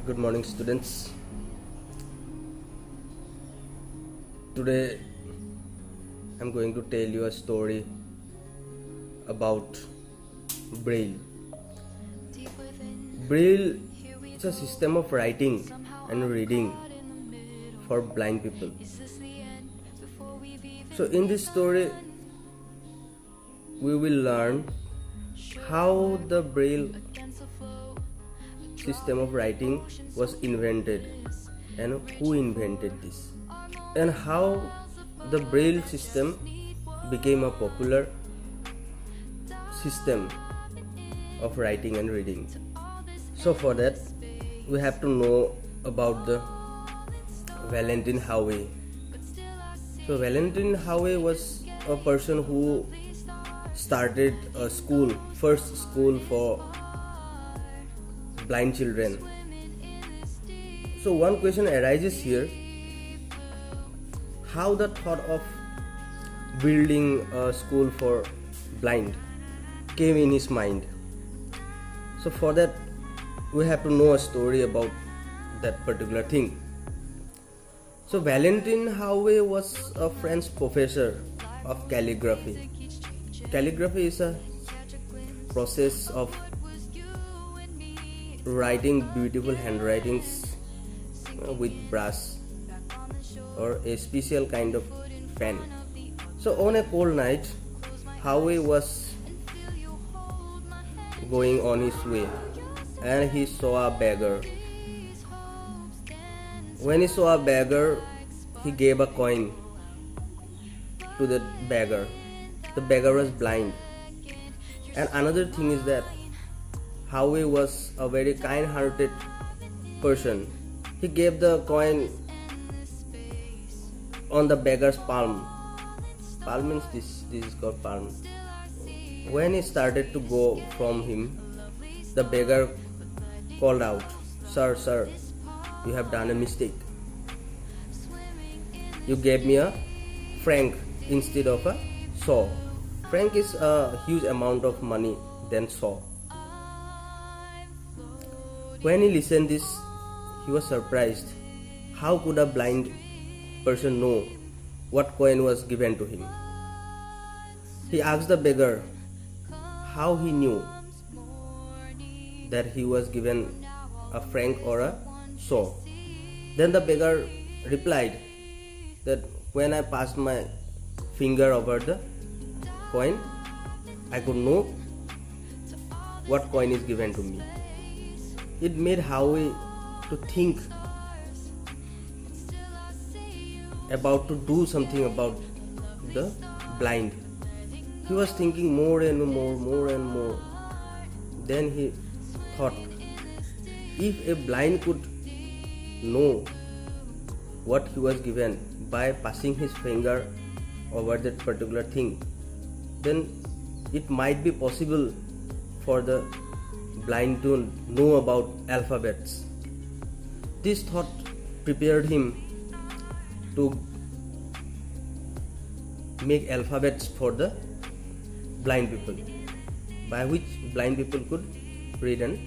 Good morning, students. Today I'm going to tell you a story about Braille. Braille is a system of writing and reading for blind people. So, in this story, we will learn how the Braille system of writing was invented and who invented this, and how the Braille system became a popular system of writing and reading. So for that, we have to know about the Valentin Haüy. So Valentin Haüy was a person who started a school, first school for blind children. So one question arises here: how the thought of building a school for blind came in his mind? So for that, we have to know a story about that particular thing. So Valentin Haüy was a French professor of calligraphy. Calligraphy is a process of writing beautiful handwritings with brush or a special kind of pen. So on a cold night, Haüy was going on his way and he saw a beggar. When he saw a beggar, he gave a coin to the beggar. The beggar was blind. And another thing is that Haüy was a very kind-hearted person. He gave the coin on the beggar's palm. Palm means this is called palm. When he started to go from him, the beggar called out, "Sir, sir, you have done a mistake. You gave me a franc instead of a sou." Franc is a huge amount of money than sou. When he listened this, he was surprised. How could a blind person know what coin was given to him? He asked the beggar how he knew that he was given a franc or a sou. Then the beggar replied that when I passed my finger over the coin, I could know what coin is given to me. It made Haüy to think about to do something about the blind. He was thinking more and more. Then he thought, if a blind could know what he was given by passing his finger over that particular thing, then it might be possible for the blind to know about alphabets. This thought prepared him to make alphabets for the blind people, by which blind people could read and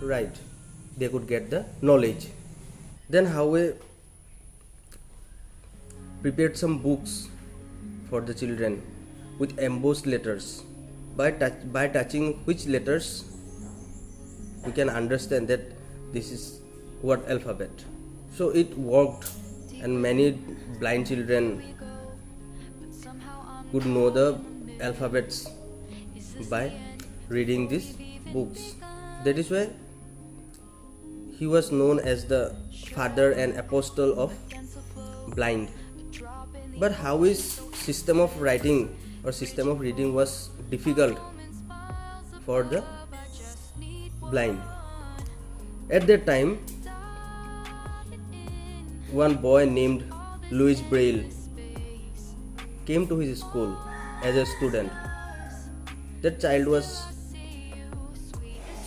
write. They could get the knowledge. Then Haüy prepared some books for the children with embossed letters. By touching which letters, we can understand that this is what alphabet. So it worked, and many blind children could know the alphabets by reading these books. That is why he was known as the father and apostle of blind. But Haüy's system of writing or system of reading was difficult for the blind. At that time, one boy named Louis Braille came to his school as a student. That child was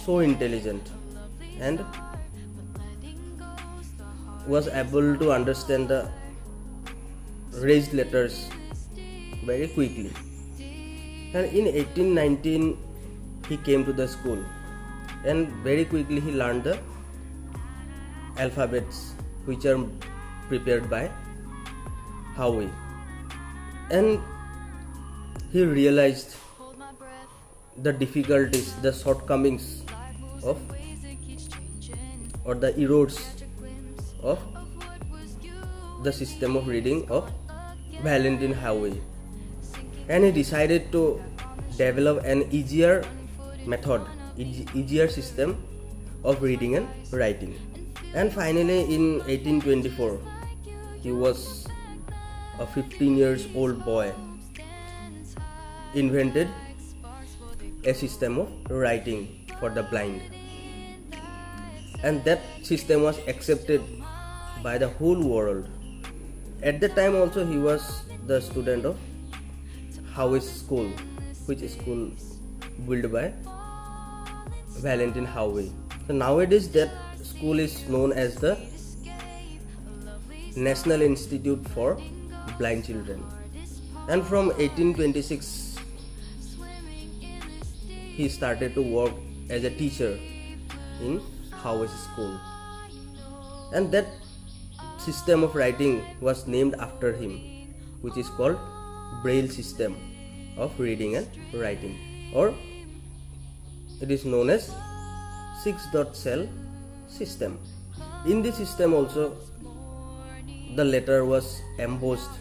so intelligent and was able to understand the raised letters very quickly. And in 1819 he came to the school and very quickly he learned the alphabets which are prepared by Howe, and he realized the difficulties, the shortcomings of or the errors of the system of reading of Valentin Howe, and he decided to develop an easier method, easier system of reading and writing. And finally in 1824 he was a 15 years old boy invented a system of writing for the blind, and that system was accepted by the whole world. At the time also he was the student of Howe's school, which is school built by Valentin Howe. So nowadays that school is known as the National Institute for Blind Children. And from 1826 he started to work as a teacher in Howe's school, and that system of writing was named after him, which is called Braille system of reading and writing, or it is known as 6-dot cell system. In this system also the letter was embossed,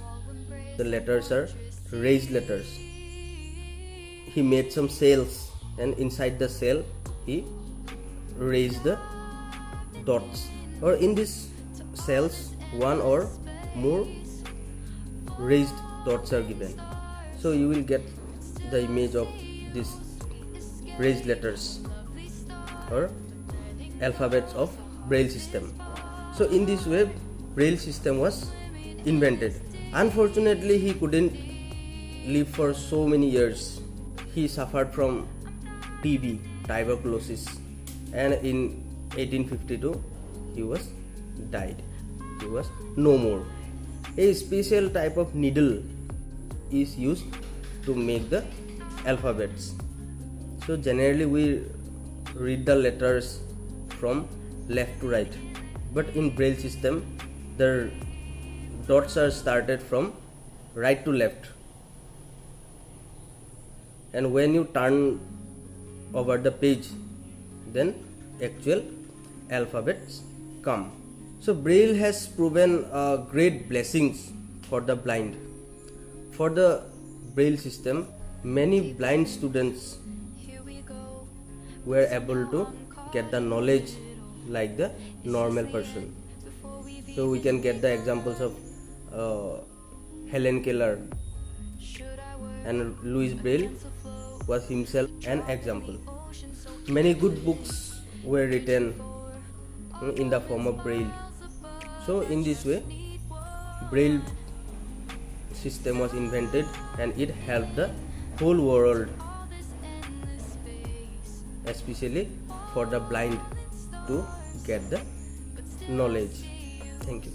the letters are raised letters. He made some cells, and inside the cell he raised the dots, or in these cells one or more raised dots are given. So you will get the image of these raised letters or alphabets of Braille system. So in this way Braille system was invented. Unfortunately he couldn't live for so many years. He suffered from TB, tuberculosis, and in 1852 he was died. He was no more. A special type of needle is used to make the alphabets. So generally we read the letters from left to right, but in Braille system the dots are started from right to left, and when you turn over the page then actual alphabets come. So Braille has proven great blessings for the blind. For the Braille system, many blind students were able to get the knowledge like the normal person. So we can get the examples of Helen Keller, and Louis Braille was himself an example. Many good books were written in the form of Braille. So in this way Braille system was invented, and it helped the whole world, especially for the blind, to get the knowledge. Thank you.